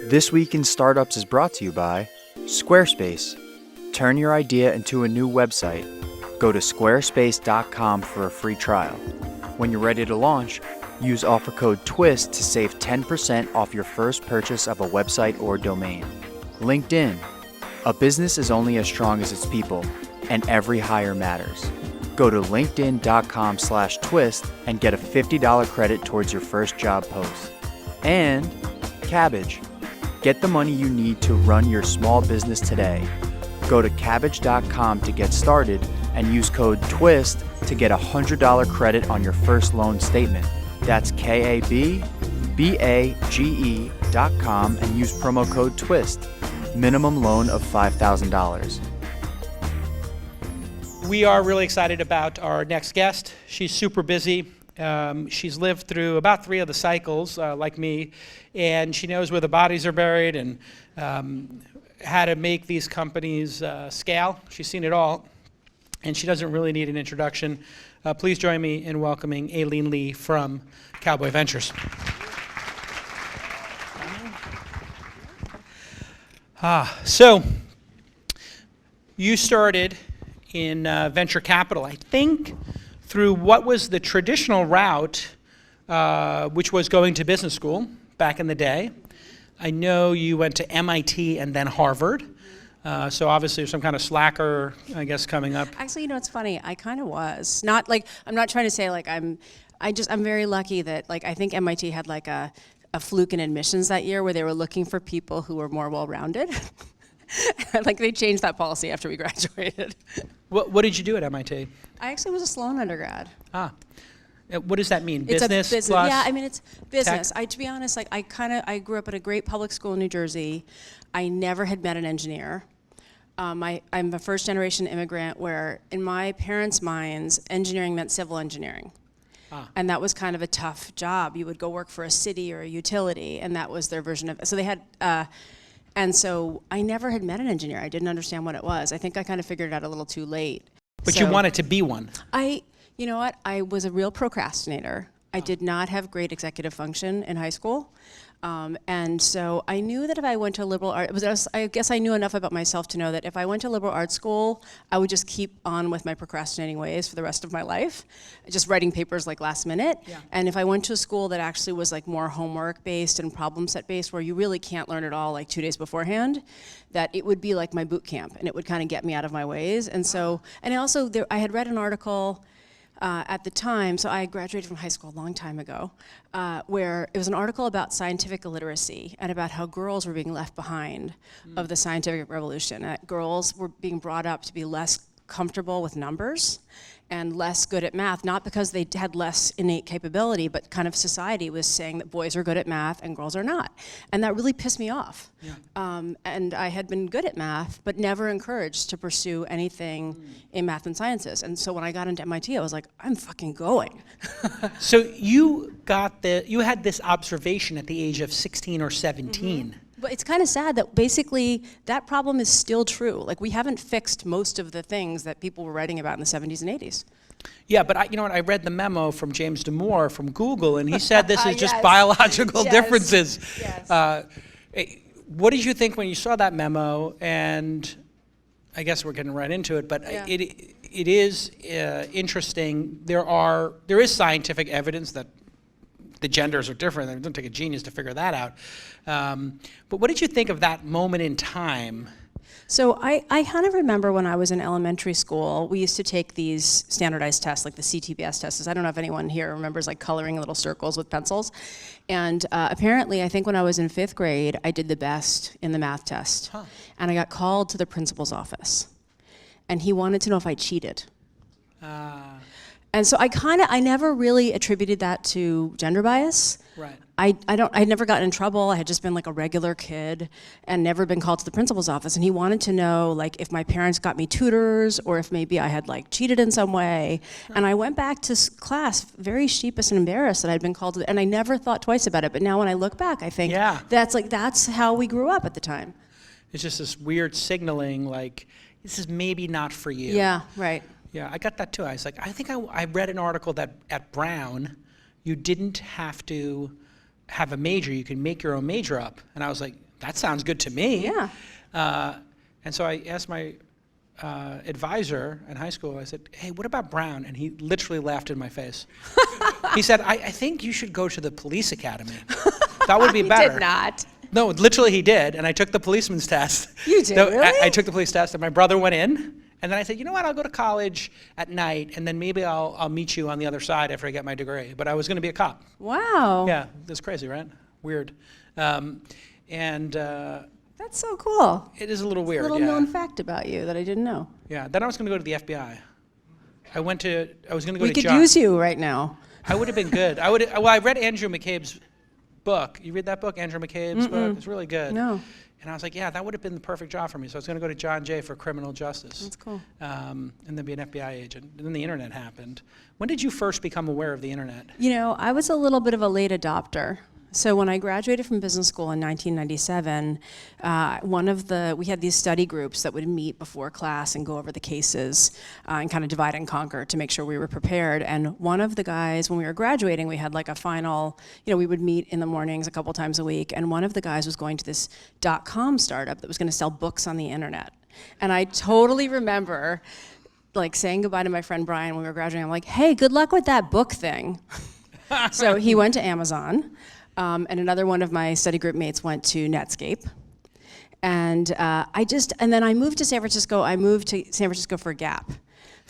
This Week in Startups is brought to you by Squarespace. Turn your idea into a new website. Go to squarespace.com for a free trial. When you're ready to launch, use offer code TWIST to save 10% off your first purchase of a website or domain. LinkedIn. A business is only as strong as its people, and every hire matters. Go to linkedin.com/twist and get a $50 credit towards your first job post. And Cabbage. Get the money you need to run your small business today. Go to cabbage.com to get started and use code TWIST to get a $100 credit on your first loan statement. That's KABBAGE.com and use promo code TWIST. Minimum loan of $5,000. We are really excited about our next guest. She's super busy. She's lived through about 3 of the cycles, like me, and she knows where the bodies are buried and how to make these companies scale. She's seen it all, and she doesn't really need an introduction. Please join me in welcoming Aileen Lee from Cowboy Ventures. So, you started in venture capital, I think, through what was the traditional route, which was going to business school back in the day. I know you went to MIT and then Harvard. So obviously there's some kind of slacker, I guess, coming up. Actually, you know, it's funny. I kind of was. Not like, I'm not trying to say like I'm very lucky that like I think MIT had like a fluke in admissions that year where they were looking for people who were more well-rounded. Like they changed that policy after we graduated. What did you do at MIT? I actually was a Sloan undergrad. What does that mean? It's business? a business. Plus yeah, I mean it's business. tech? To be honest, like I grew up at a great public school in New Jersey. I never had met an engineer. I'm a first generation immigrant where in my parents' minds, engineering meant civil engineering. And that was kind of a tough job. You would go work for a city or a utility, and that was their version of it. So they had, and so I never had met an engineer. I didn't understand what it was. I think I kind of figured it out a little too late. But you wanted to be one. You know what? I was a real procrastinator. I did not have great executive function in high school. And so I knew that if I went to liberal art, I guess I knew enough about myself to know that if I went to liberal arts school, I would just keep on with my procrastinating ways for the rest of my life, just writing papers like last minute. Yeah. And if I went to a school that actually was like more homework based and problem set based, where you really can't learn it all like 2 days beforehand, that it would be like my boot camp and it would kind of get me out of my ways. And so, and also I had read an article at the time, so I graduated from high school a long time ago, where it was an article about scientific illiteracy and about how girls were being left behind of the scientific revolution. Girls were being brought up to be less comfortable with numbers and less good at math, not because they had less innate capability, but kind of society was saying that boys are good at math and girls are not. And that really pissed me off. Yeah. And I had been good at math, but never encouraged to pursue anything in math and sciences. And so when I got into MIT, I was like, I'm fucking going. So you had this observation at the age of 16 or 17. Mm-hmm. But it's kind of sad that basically that problem is still true. Like we haven't fixed most of the things that people were writing about in the 70s and 80s. Yeah, but you know what? I read the memo from James Damore from Google, and he said this is just biological differences. Yes. What did you think when you saw that memo? And I guess we're getting right into it, but it is interesting. There is scientific evidence that the genders are different. It doesn't take a genius to figure that out. But what did you think of that moment in time? So I kind of remember when I was in elementary school, we used to take these standardized tests, like the CTBS tests. I don't know if anyone here remembers like coloring little circles with pencils. And apparently, I think when I was in 5th grade, I did the best in the math test. Huh. And I got called to the principal's office. And he wanted to know if I cheated. And so I never really attributed that to gender bias. Right. I'd never gotten in trouble. I had just been like a regular kid and never been called to the principal's office. And he wanted to know like if my parents got me tutors or if maybe I had like cheated in some way. Right. And I went back to class very sheepish and embarrassed that I'd been called to, and I never thought twice about it. But now when I look back, I think that's how we grew up at the time. It's just this weird signaling like, this is maybe not for you. Yeah, right. Yeah, I got that too. I was like, I think I read an article that at Brown, you didn't have to have a major. You can make your own major up. And I was like, that sounds good to me. Yeah. And so I asked my advisor in high school, I said, hey, what about Brown? And he literally laughed in my face. He said, I think you should go to the police academy. That would be better. He did not. No, literally he did, and I took the policeman's test. You did, So really? I took the police test, and my brother went in, and then I said, you know what, I'll go to college at night, and then maybe I'll meet you on the other side after I get my degree. But I was going to be a cop. Wow. Yeah, that's crazy, right? Weird. That's so cool. It is a little weird, A little yeah. known fact about you that I didn't know. Yeah, then I was going to go to the FBI. I was going to go We to could John. use you right now. I would have been good. I read Andrew McCabe's book. You read that book, Andrew McCabe's book? It's really good. No. And I was like, yeah, that would have been the perfect job for me. So I was going to go to John Jay for criminal justice. That's cool. And then be an FBI agent. And then the internet happened. When did you first become aware of the internet? You know, I was a little bit of a late adopter. So when I graduated from business school in 1997, we had these study groups that would meet before class and go over the cases and kind of divide and conquer to make sure we were prepared. And one of the guys, when we were graduating, we had like a final, we would meet in the mornings a couple times a week. And one of the guys was going to this .com startup that was going to sell books on the internet. And I totally remember like saying goodbye to my friend Brian when we were graduating. I'm like, hey, good luck with that book thing. So he went to Amazon. And another one of my study group mates went to Netscape. And then I moved to San Francisco. I moved to San Francisco for Gap.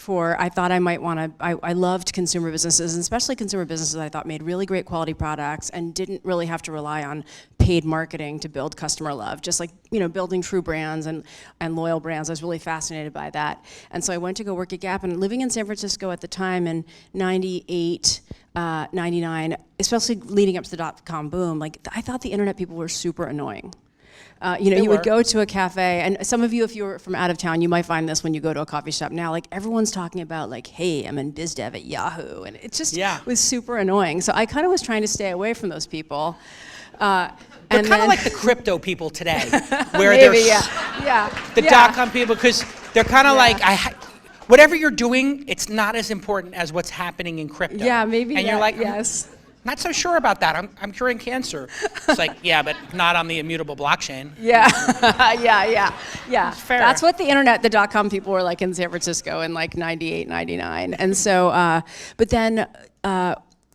I thought I might want to, I loved consumer businesses, and especially consumer businesses I thought made really great quality products and didn't really have to rely on paid marketing to build customer love. Just like, building true brands and loyal brands. I was really fascinated by that. And so I went to go work at Gap, and living in San Francisco at the time in 98, 99, especially leading up to the dot-com boom, I thought the internet people were super annoying. You would go to a cafe, and some of you, if you're from out of town, you might find this when you go to a coffee shop now. Everyone's talking about, hey, I'm in biz dev at Yahoo, and it just was super annoying. So I kind of was trying to stay away from those people. They're kind of like the crypto people today, where maybe, they're the dot-com people, because they're kind of like, whatever you're doing, it's not as important as what's happening in crypto. Yeah, maybe. And you're like, yes. Not so sure about that. I'm curing cancer. It's like, yeah, but not on the immutable blockchain. Yeah, yeah. It's fair. That's what the internet, the dot-com people were like in San Francisco in 98, 99. And so, but then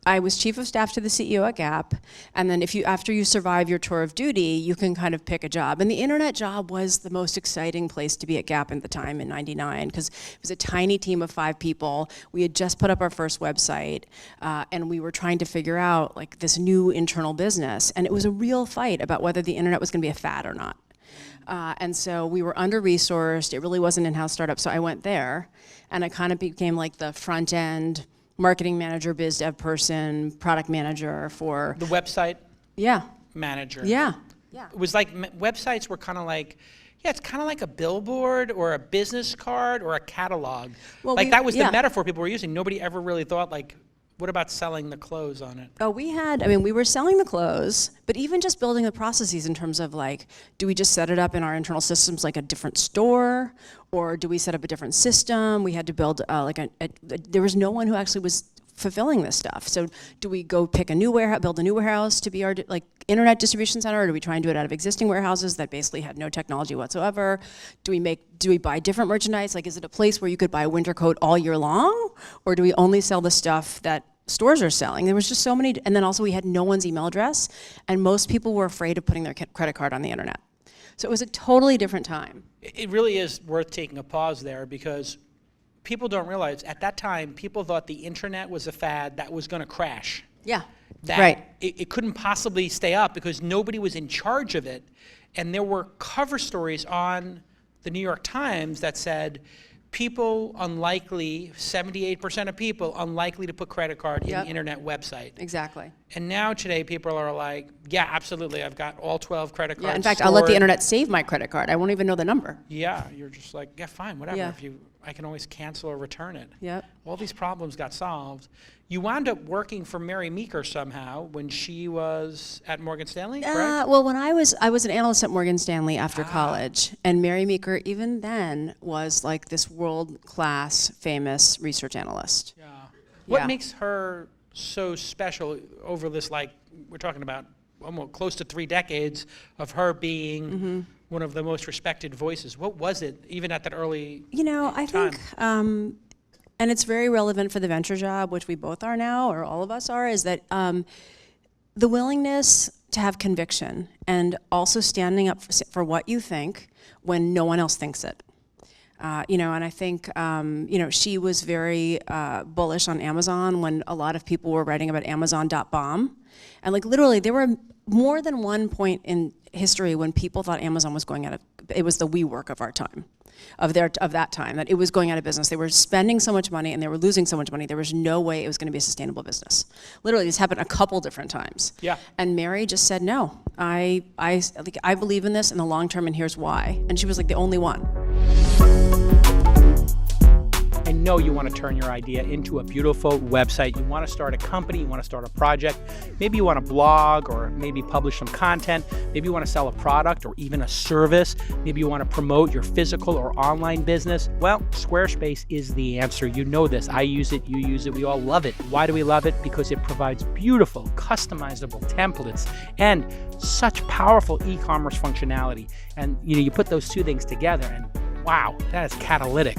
I was chief of staff to the CEO at Gap. And then after you survive your tour of duty, you can kind of pick a job. And the internet job was the most exciting place to be at Gap at the time in 99, because it was a tiny team of 5 people. We had just put up our first website, and we were trying to figure out this new internal business. And it was a real fight about whether the internet was gonna be a fad or not. And so we were under-resourced. It really wasn't an in-house startup, so I went there. And I kind of became the front end marketing manager, biz dev person, product manager for the website manager. Yeah. It was websites were kind of it's kind of like a billboard or a business card or a catalog. Well, that was the metaphor people were using. Nobody ever really thought what about selling the clothes on it? Oh, we were selling the clothes, but even just building the processes in terms of do we just set it up in our internal systems like a different store, or do we set up a different system? We had to build there was no one who actually was fulfilling this stuff. So do we go pick a new warehouse, build a new warehouse to be our internet distribution center, or do we try and do it out of existing warehouses that basically had no technology whatsoever? Do we buy different merchandise? Is it a place where you could buy a winter coat all year long? Or do we only sell the stuff that stores are selling? There was just so many, and then also we had no one's email address, and most people were afraid of putting their credit card on the internet. So it was a totally different time. It really is worth taking a pause there, because people don't realize at that time, people thought the internet was a fad that was going to crash. Yeah, that right. It couldn't possibly stay up because nobody was in charge of it. And there were cover stories on the New York Times that said, 78% of people unlikely to put credit card in the internet website. Exactly. And now today people are like, yeah, absolutely, I've got all 12 credit cards. Yeah, in fact, stored. I'll let the internet save my credit card. I won't even know the number. Yeah, you're just like, yeah, fine, whatever. Yeah. I can always cancel or return it. Yep. All these problems got solved. You wound up working for Mary Meeker somehow when she was at Morgan Stanley, correct? Well, when I was an analyst at Morgan Stanley after college, and Mary Meeker even then was this world-class famous research analyst. Yeah. What makes her so special over this, we're talking about, almost close to 3 decades of her being one of the most respected voices. What was it, even at that early I time? think, and it's very relevant for the venture job, which we both are now, or all of us are, is that the willingness to have conviction and also standing up for what you think when no one else thinks it. And I think, she was very bullish on Amazon when a lot of people were writing about Amazon.bomb. And literally, there were more than one point in history when people thought Amazon was going out of, it was the WeWork of our time, of that time, that it was going out of business. They were spending so much money and they were losing so much money. There was no way it was going to be a sustainable business. Literally, this happened a couple different times. Yeah. And Mary just said, no, I believe in this in the long term, and here's why. And she was the only one. I know you want to turn your idea into a beautiful website. You want to start a company, you want to start a project. Maybe you want to blog or maybe publish some content. Maybe you want to sell a product or even a service. Maybe you want to promote your physical or online business. Well, Squarespace is the answer. You know this. I use it, you use it, we all love it. Why do we love it? Because it provides beautiful, customizable templates and such powerful e-commerce functionality. And you put those two things together and wow, that is catalytic.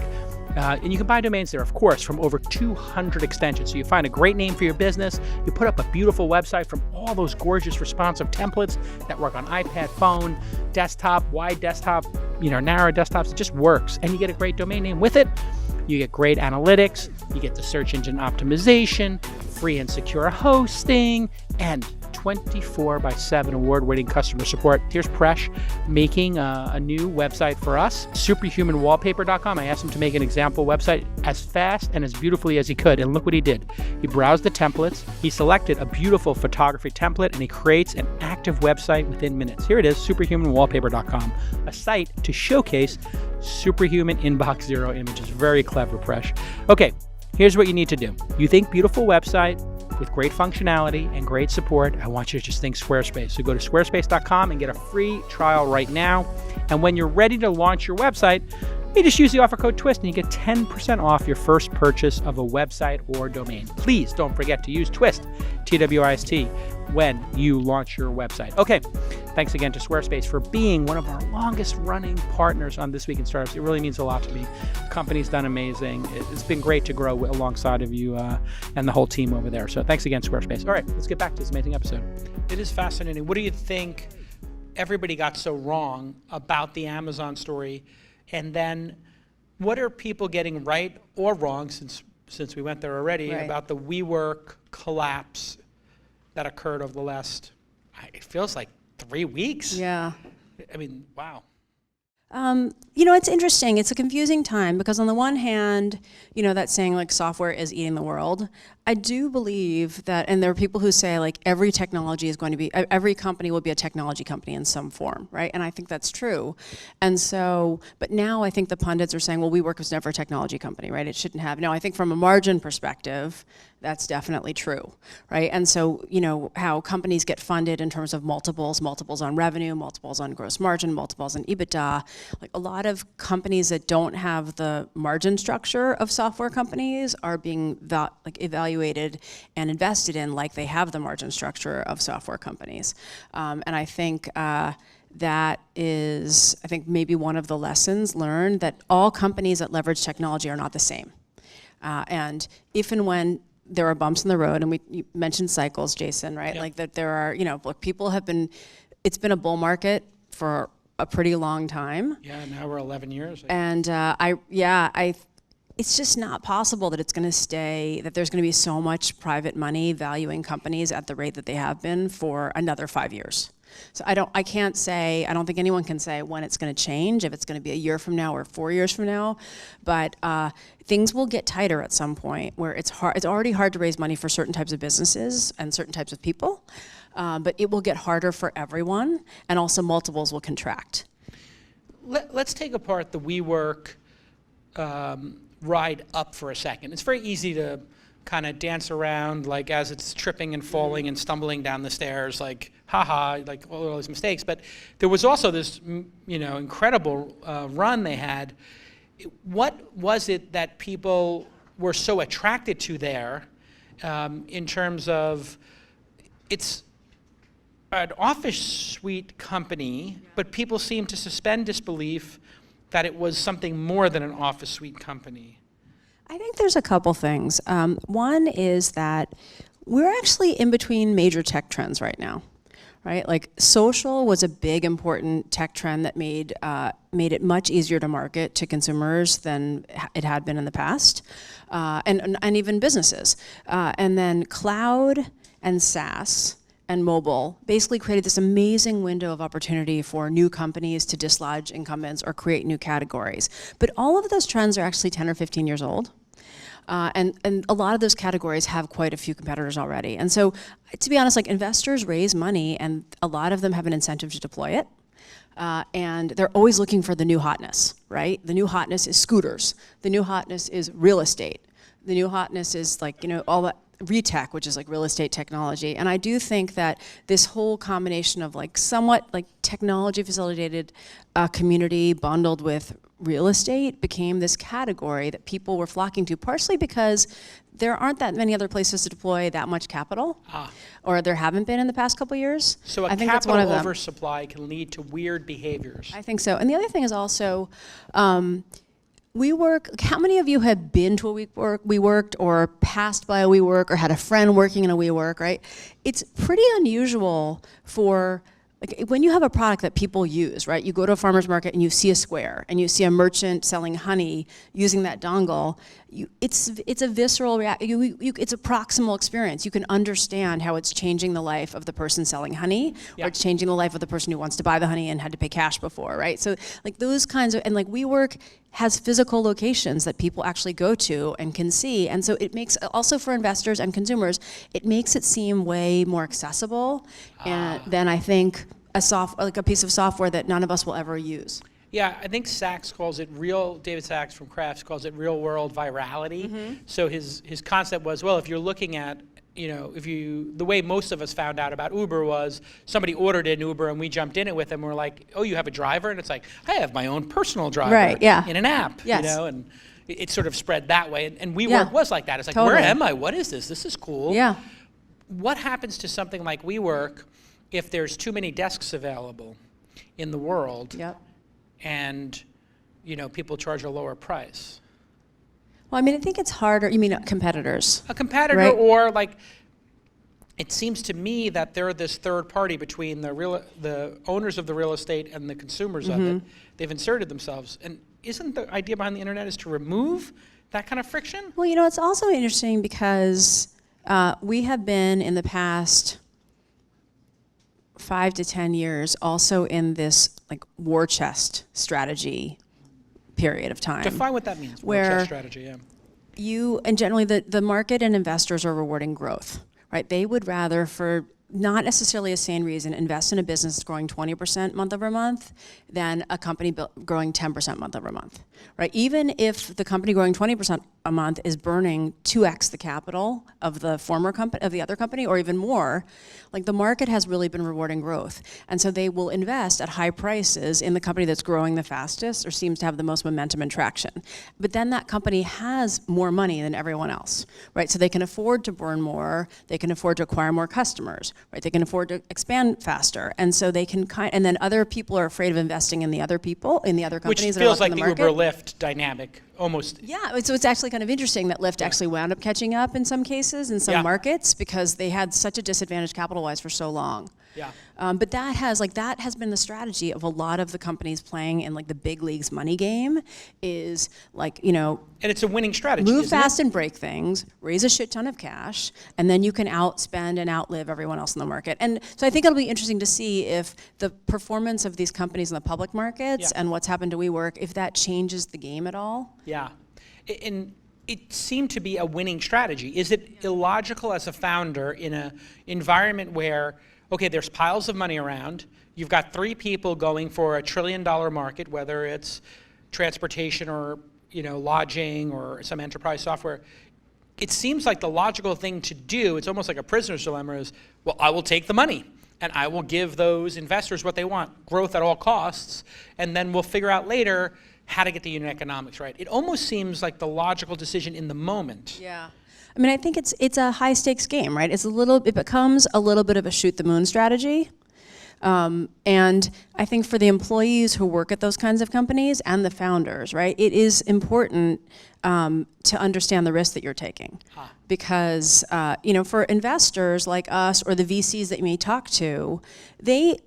And you can buy domains there, of course, from over 200 extensions. So you find a great name for your business, you put up a beautiful website from all those gorgeous responsive templates that work on iPad, phone, desktop, wide desktop, narrow desktops. It just works. And you get a great domain name with it. You get great analytics, you get the search engine optimization, free and secure hosting, and 24/7 award-winning customer support. Here's Presh making a new website for us, superhumanwallpaper.com. I asked him to make an example website as fast and as beautifully as he could, and look what he did. He browsed the templates, he selected a beautiful photography template, and he creates an active website within minutes. Here it is, superhumanwallpaper.com, a site to showcase superhuman inbox zero images. Very clever, Presh. Okay, here's what you need to do. You think beautiful website with great functionality and great support. I want you to just think Squarespace. So go to squarespace.com and get a free trial right now. And when you're ready to launch your website, you just use the offer code TWIST and you get 10% off your first purchase of a website or domain. Please don't forget to use TWIST, T-W-I-S-T, when you launch your website. Okay, thanks again to Squarespace for being one of our longest running partners on This Week in Startups. It really means a lot to me. The company's done amazing. It's been great to grow alongside of you and the whole team over there. So thanks again, Squarespace. All right, let's get back to this amazing episode. It is fascinating. What do you think everybody got so wrong about the Amazon story? And then what are people getting right or wrong, since we went there already, Right. about the WeWork collapse that occurred over the last, it feels like 3 weeks? Yeah. I mean, wow. It's interesting. It's a confusing time because on the one hand, that saying software is eating the world. I do believe that, and there are people who say every technology is going to be, every company will be a technology company in some form, right? And I think that's true. And so, but now I think the pundits are saying, well, WeWork was never a technology company, right? It shouldn't have. No, I think from a margin perspective, that's definitely true, right? And so, how companies get funded in terms of multiples on revenue, multiples on gross margin, multiples on EBITDA. A lot of companies that don't have the margin structure of software companies are being evaluated and invested in like they have the margin structure of software companies. And I think that is, maybe one of the lessons learned, that all companies that leverage technology are not the same. And if and when there are bumps in the road, and you mentioned cycles, Jason, right? Yeah. That there are, look, people have been, it's been a bull market for a pretty long time. Yeah, now we're 11 years. And it's just not possible that it's going to stay, that there's going to be so much private money valuing companies at the rate that they have been for another 5 years. So I don't think anyone can say when it's going to change, if it's going to be a year from now or 4 years from now, but things will get tighter at some point where it's already hard to raise money for certain types of businesses and certain types of people, but it will get harder for everyone, and also multiples will contract. Let's take apart the WeWork ride up for a second. It's very easy to kind of dance around as it's tripping and falling and stumbling down the stairs, haha, all those mistakes. But there was also this, incredible run they had. What was it that people were so attracted to there, in terms of an office suite company, but people seem to suspend disbelief that it was something more than an office suite company. I think there's a couple things. One is that we're actually in between major tech trends right now, right? Like social was a big, important tech trend that made it much easier to market to consumers than it had been in the past, and even businesses. And then cloud and SaaS and mobile basically created this amazing window of opportunity for new companies to dislodge incumbents or create new categories. But all of those trends are actually 10 or 15 years old. And a lot of those categories have quite a few competitors already. And so, to be honest, like investors raise money and a lot of them have an incentive to deploy it. And they're always looking for the new hotness, right? The new hotness is scooters. The new hotness is real estate. The new hotness is like, all that retech, which is like real estate technology. And I do think that this whole combination of like somewhat like technology facilitated community bundled with real estate became this category that people were flocking to, partially because there aren't that many other places to deploy that much capital, or there haven't been in the past couple years. So I think that's one of them. Oversupply can lead to weird behaviors. I think so. And the other thing is also, WeWork, how many of you have been to a WeWork or passed by a WeWork or had a friend working in a WeWork, right? It's pretty unusual for, like, when you have a product that people use, right? You go to a farmer's market and you see a square and you see a merchant selling honey using that dongle. It's a visceral reaction. It's a proximal experience. You can understand how it's changing the life of the person selling honey, or it's changing the life of the person who wants to buy the honey and had to pay cash before, right? So like those kinds of, and like WeWork has physical locations that people actually go to and can see. And so it makes, also for investors and consumers, it makes it seem way more accessible than I think a piece of software that none of us will ever use. Yeah, I think Sachs calls it David Sachs from Crafts calls it real world virality. Mm-hmm. So his concept was, well, if you're looking at, the way most of us found out about Uber was somebody ordered an Uber and we jumped in it with them. We're like, oh, you have a driver? And it's like, I have my own personal driver in an app, and it sort of spread that way. And WeWork was like that. It's like, where am I? What is this? This is cool. Yeah. What happens to something like WeWork if there's too many desks available in the world? Yep. And people charge a lower price? Well, I mean, I think it's harder. You mean competitors? A competitor, right? Or like, it seems to me that they're this third party between the owners of the real estate and the consumers of it. They've inserted themselves. And isn't the idea behind the internet is to remove that kind of friction? Well, it's also interesting because we have been in the past 5 to 10 years also in this like war chest strategy period of time. Define what that means, war chest strategy, and generally the market and investors are rewarding growth, right? They would rather, for not necessarily a sane reason, invest in a business growing 20% month over month than a company growing 10% month over month, right? Even if the company growing 20% a month is burning 2x the capital of the former company, of the other company, or even more, like the market has really been rewarding growth. And so they will invest at high prices in the company that's growing the fastest or seems to have the most momentum and traction. But then that company has more money than everyone else, right? So they can afford to burn more, they can afford to acquire more customers, right? They can afford to expand faster. And so they can and then other people are afraid of investing in the other people, in the other companies that are left in the market. Which feels like the Uber-Lyft dynamic, almost. Yeah, so it's actually kind of interesting that Lyft actually wound up catching up in some cases, in some markets, because they had such a disadvantage capital-wise for so long. Yeah. But that has been the strategy of a lot of the companies playing in like the big leagues money game, is like, And it's a winning strategy, move fast and break things, raise a shit ton of cash, and then you can outspend and outlive everyone else in the market. And so I think it'll be interesting to see if the performance of these companies in the public markets and what's happened to WeWork, if that changes the game at all. Yeah. And it seemed to be a winning strategy. Is it illogical as a founder in an environment where, okay, there's piles of money around, you've got 3 people going for $1 trillion market, whether it's transportation or lodging or some enterprise software? It seems like the logical thing to do, it's almost like a prisoner's dilemma, is, well, I will take the money and I will give those investors what they want, growth at all costs, and then we'll figure out later how to get the unit economics right. It almost seems like the logical decision in the moment. Yeah. I mean, I think it's a high stakes game, right? It becomes a little bit of a shoot the moon strategy. And I think for the employees who work at those kinds of companies and the founders, right, it is important to understand the risk that you're taking. Because, for investors like us or the VCs that you may talk to, they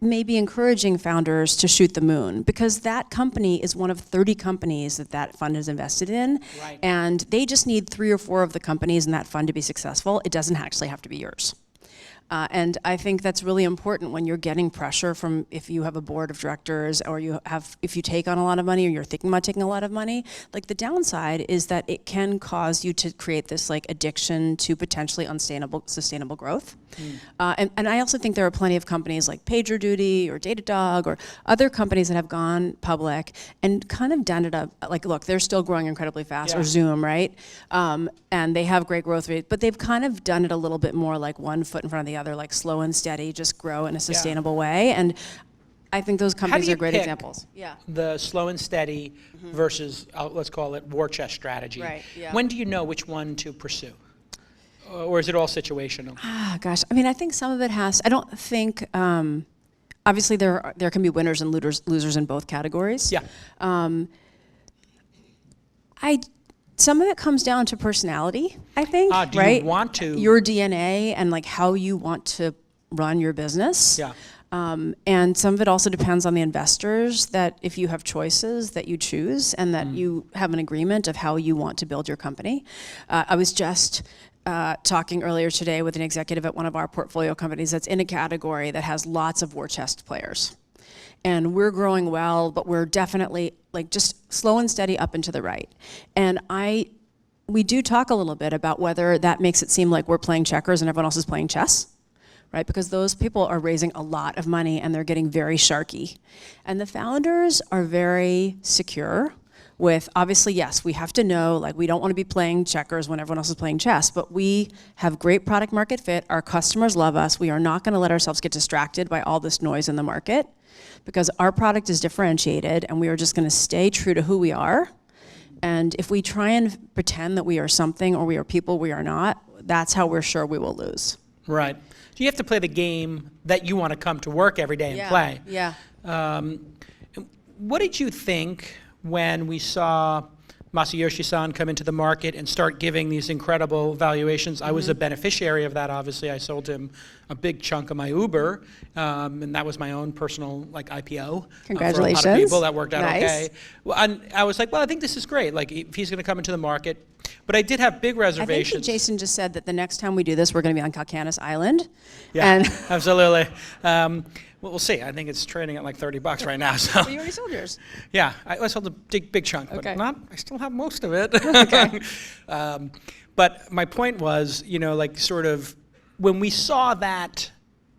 may be encouraging founders to shoot the moon because that company is one of 30 companies that fund is invested in. Right. And they just need 3 or 4 of the companies in that fund to be successful. It doesn't actually have to be yours. And I think that's really important when you're getting pressure from if you have a board of directors or if you take on a lot of money or you're thinking about taking a lot of money. Like the downside is that it can cause you to create this like addiction to potentially sustainable growth. And I also think there are plenty of companies like PagerDuty or Datadog or other companies that have gone public and kind of done it up. Like, look, they're still growing incredibly fast, or Zoom, right? And they have great growth rate, but they've kind of done it a little bit more like one foot in front of the other, like slow and steady, just grow in a sustainable way. And I think those companies are great examples. Yeah. The slow and steady versus, let's call it war chest strategy. Right, yeah. When do you know which one to pursue? Or is it all situational? Gosh, I mean, I think some of it I don't think, obviously there can be winners and losers in both categories. Yeah. Some of it comes down to personality, I think, do right? You want to? Your DNA and like how you want to run your business. Yeah. And some of it also depends on the investors, that if you have choices that you choose and that you have an agreement of how you want to build your company. I was just talking earlier today with an executive at one of our portfolio companies that's in a category that has lots of war chest players. And we're growing well, but we're definitely like just slow and steady up and to the right. And we do talk a little bit about whether that makes it seem like we're playing checkers and everyone else is playing chess, right? Because those people are raising a lot of money and they're getting very sharky. And the founders are very secure with, obviously, yes, we have to know, like, we don't want to be playing checkers when everyone else is playing chess, but we have great product market fit. Our customers love us. We are not going to let ourselves get distracted by all this noise in the market because our product is differentiated and we are just going to stay true to who we are. And if we try and pretend that we are something or we are people we are not, that's how we're sure we will lose. Right. So you have to play the game that you want to come to work every day and play. Yeah. What did you think when we saw Masayoshi-san come into the market and start giving these incredible valuations? I was a beneficiary of that, obviously. I sold him a big chunk of my Uber, and that was my own personal IPO. Congratulations. For a lot of people, that worked out Nice. okay. Well, and I was like, well, I think this is great. Like, if he's going to come into the market. But I did have big I reservations. think that Jason just said that the next time we do this, we're going to be on Kalkanis Island. Yeah, And absolutely. Well, we'll see. I think it's trading at like $30 right now. So you already sold yours. yeah, I sold a big chunk, but Okay. I still have most of it. Okay. But my point was, sort of when we saw that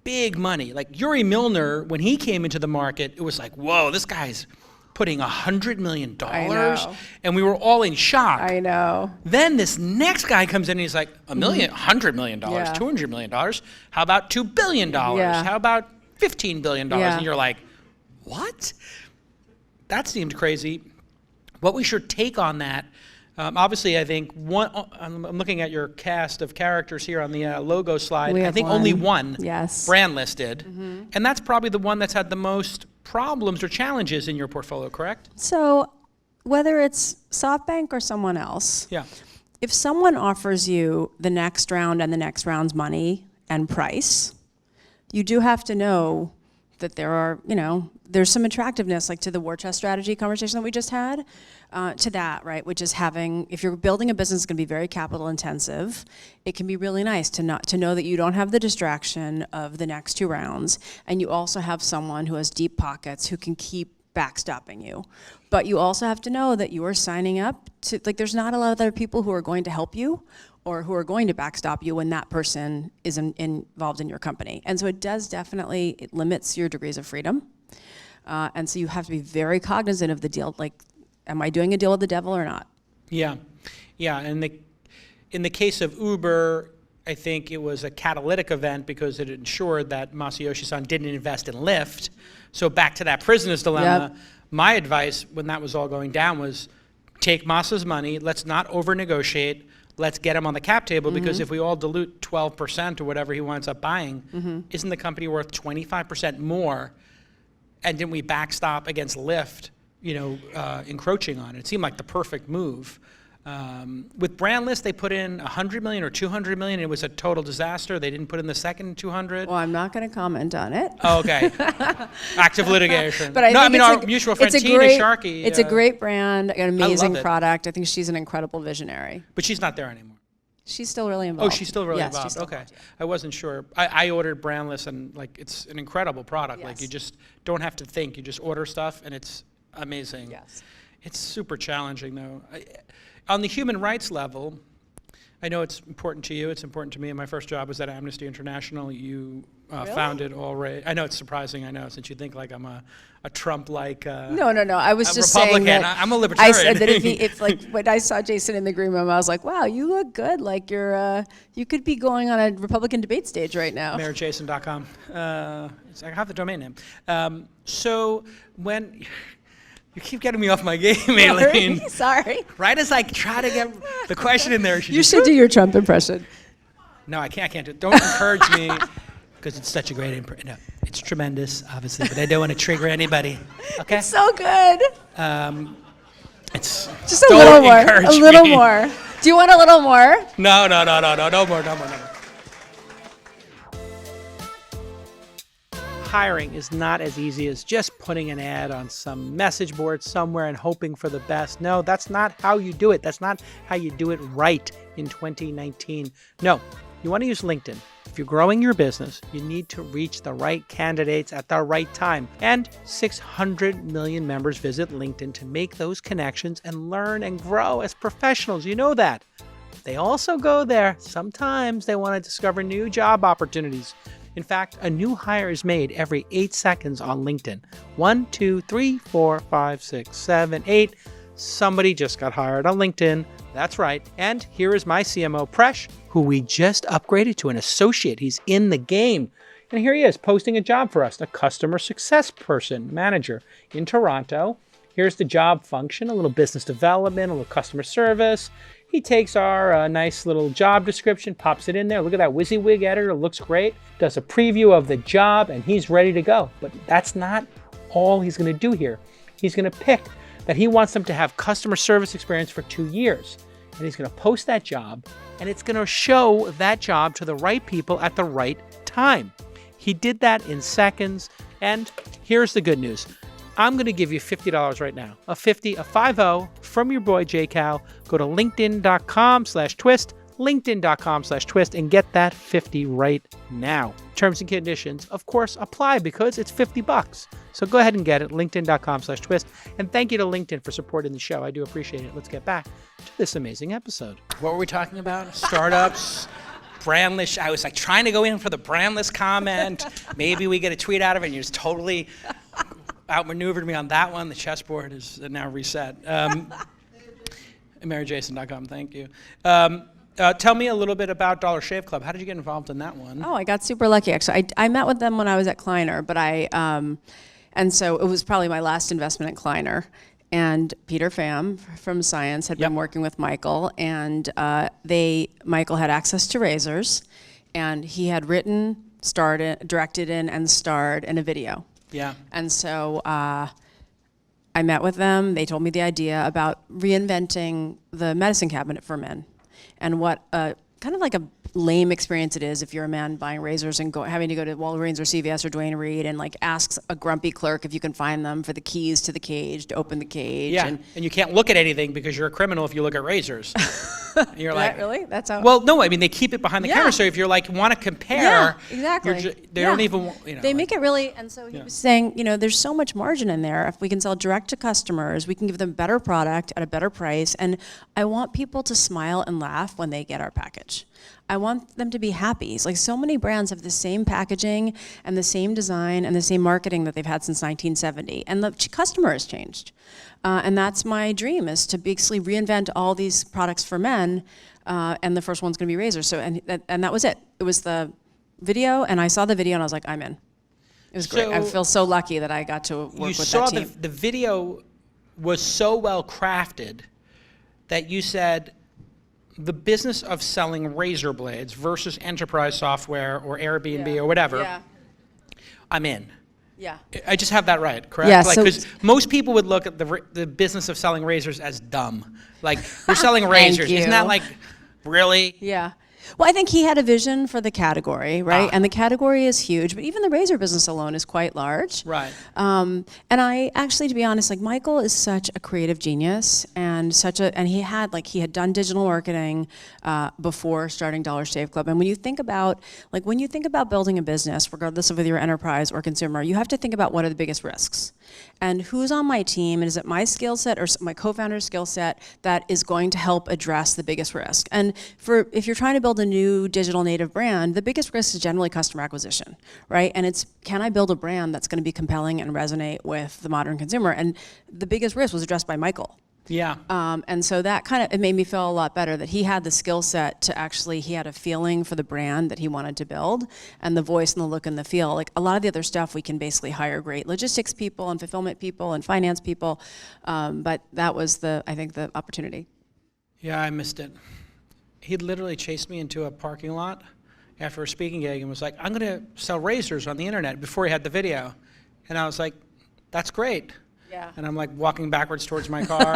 big money, like Yuri Milner, when he came into the market, it was like, whoa, this guy's putting $100 million. I know. And we were all in shock. I know. Then this next guy comes in and he's like, $100 million, Yeah. $200 million. How about $2 billion? Yeah. How about $15 billion? Yeah. And you're like, what? That seemed crazy. What was your take on that? Obviously, I think I'm looking at your cast of characters here on the logo slide. We I have think one. only one Yes. brand listed. And that's probably the one that's had the most problems or challenges in your portfolio, correct? So whether it's SoftBank or someone else, Yeah. if someone offers you the next round and the next round's money and price, you do have to know that there's some attractiveness, like to the war chest strategy conversation that we just had, to that, right? Which is if you're building a business that's going to be very capital intensive, it can be really nice to know that you don't have the distraction of the next 2 rounds, and you also have someone who has deep pockets who can keep backstopping you. But you also have to know that you are signing up to, there's not a lot of other people who are going to help you or who are going to backstop you when that person is involved in your company. And so it limits your degrees of freedom. And so you have to be very cognizant of the deal, am I doing a deal with the devil or not? Yeah. And in the case of Uber, I think it was a catalytic event because it ensured that Masayoshi-san didn't invest in Lyft. So back to that prisoner's dilemma, my advice when that was all going down was take Masa's money, let's not over-negotiate, let's get him on the cap table, because if we all dilute 12% or whatever he winds up buying, isn't the company worth 25% more? And didn't we backstop against Lyft, encroaching on it? It seemed like the perfect move. With Brandless, they put in 100 million or 200 million. It was a total disaster. They didn't put in the second 200. Well, I'm not going to comment on it. Oh, okay. Active litigation. But our mutual friend Tina Sharkey. It's a great brand, an amazing it. product. I think she's an incredible visionary. But she's not there anymore. She's still really involved. Oh, she's still really yes, involved. She's still Okay. involved, yeah. I wasn't sure. I ordered Brandless, and it's an incredible product. Like, Yes. you just don't have to think. You just order stuff, and it's amazing. Yes. It's super challenging, though. On the human rights level, I know it's important to you. It's important to me. My first job was at Amnesty International. You Really? founded already. I know it's surprising. I know, since you think like I'm a Trump-like. No. I was just Republican. saying that. I'm a libertarian. I said that if like when I saw Jason in the green room, I was like, wow, you look good. Like you could be going on a Republican debate stage right now. MayorJason.com. I have the domain name. So when. You keep getting me off my game, Aileen. Sorry. Right as I try to get the question in there, You should do your Trump impression. No, I can't do it. Don't encourage me, because it's such a great impression. No, it's tremendous, obviously, but I don't want to trigger anybody. Okay? It's so good. It's Just a little more. A little more. Do you want a little more? No more. Hiring is not as easy as just putting an ad on some message board somewhere and hoping for the best. No, that's not how you do it. That's not how you do it right in 2019. No, you want to use LinkedIn. If you're growing your business, you need to reach the right candidates at the right time. And 600 million members visit LinkedIn to make those connections and learn and grow as professionals. You know that. They also go there. Sometimes they want to discover new job opportunities. In fact, a new hire is made every 8 seconds on LinkedIn. 1, 2, 3, 4, 5, 6, 7, 8. Somebody just got hired on LinkedIn. That's right. And here is my CMO, Presh, who we just upgraded to an associate. He's in the game. And here he is posting a job for us, a customer success manager in Toronto. Here's the job function, a little business development, a little customer service. He takes our nice little job description, pops it in there. Look at that WYSIWYG editor, looks great. Does a preview of the job, and he's ready to go. But that's not all he's going to do here. He's going to pick that he wants them to have customer service experience for 2 years. And he's going to post that job, and it's going to show that job to the right people at the right time. He did that in seconds, and here's the good news. I'm going to give you $50 right now. A 50 from your boy JCal. Go to linkedin.com/twist, linkedin.com/twist, and get that 50 right now. Terms and conditions, of course, apply because it's $50. So go ahead and get it, linkedin.com/twist. And thank you to LinkedIn for supporting the show. I do appreciate it. Let's get back to this amazing episode. What were we talking about? Startups. Brandless. I was like trying to go in for the Brandless comment. Maybe we get a tweet out of it, and you just totally outmaneuvered me on that one. The chessboard is now reset. MaryJason.com, thank you. Tell me a little bit about Dollar Shave Club. How did you get involved in that one? Oh, I got super lucky, actually. I met with them when I was at Kleiner, but and so it was probably my last investment at Kleiner. And Peter Pham from Science had been working with Michael, and Michael had access to razors, and he had written, directed in, and starred in a video. Yeah. And so I met with them. They told me the idea about reinventing the medicine cabinet for men, and what kind of like a lame experience it is if you're a man buying razors and having to go to Walgreens or CVS or Duane Reade and like asks a grumpy clerk if you can find them for the keys to the cage to open the cage. Yeah, and you can't look at anything because you're a criminal if you look at razors. And you're like, really? That's how. Well, no, I mean they keep it behind the counter. So if you're like want to compare, exactly. They don't even. They make it really. And so he was saying, there's so much margin in there. If we can sell direct to customers, we can give them better product at a better price. And I want people to smile and laugh when they get our package. I want them to be happy. It's like so many brands have the same packaging and the same design and the same marketing that they've had since 1970. And the customer has changed. And that's my dream, is to basically reinvent all these products for men. And the first one's going to be razors. So and that was it. It was the video, and I saw the video, and I was like, I'm in. It was great. I feel so lucky that I got to work with that team. You saw the video was so well crafted that you said, the business of selling razor blades versus enterprise software or Airbnb or whatever, Yeah. I'm in. Yeah. I just have that right, correct? Yeah, Like, so- because most people would look at the business of selling razors as dumb. Like, we're selling razors. Isn't that you. like, really? Yeah. Well, I think he had a vision for the category, right? Ah. And the category is huge, but even the razor business alone is quite large. Right. And I actually, to be honest, like Michael is such a creative genius and he had done digital marketing before starting Dollar Shave Club. And when you think about building a business, regardless of whether you're enterprise or consumer, you have to think about what are the biggest risks. And who's on my team, and is it my skill set or my co-founder's skill set that is going to help address the biggest risk? And if you're trying to build a new digital native brand, the biggest risk is generally customer acquisition, right? And it's, can I build a brand that's going to be compelling and resonate with the modern consumer? And the biggest risk was addressed by Michael. Yeah. And so that it made me feel a lot better that he had the skill set to actually, he had a feeling for the brand that he wanted to build, and the voice and the look and the feel. Like a lot of the other stuff, we can basically hire great logistics people and fulfillment people and finance people, but that was I think the opportunity. Yeah, I missed it. He literally chased me into a parking lot after a speaking gig and was like, I'm going to sell razors on the internet, before he had the video. And I was like, that's great. Yeah. And I'm like walking backwards towards my car.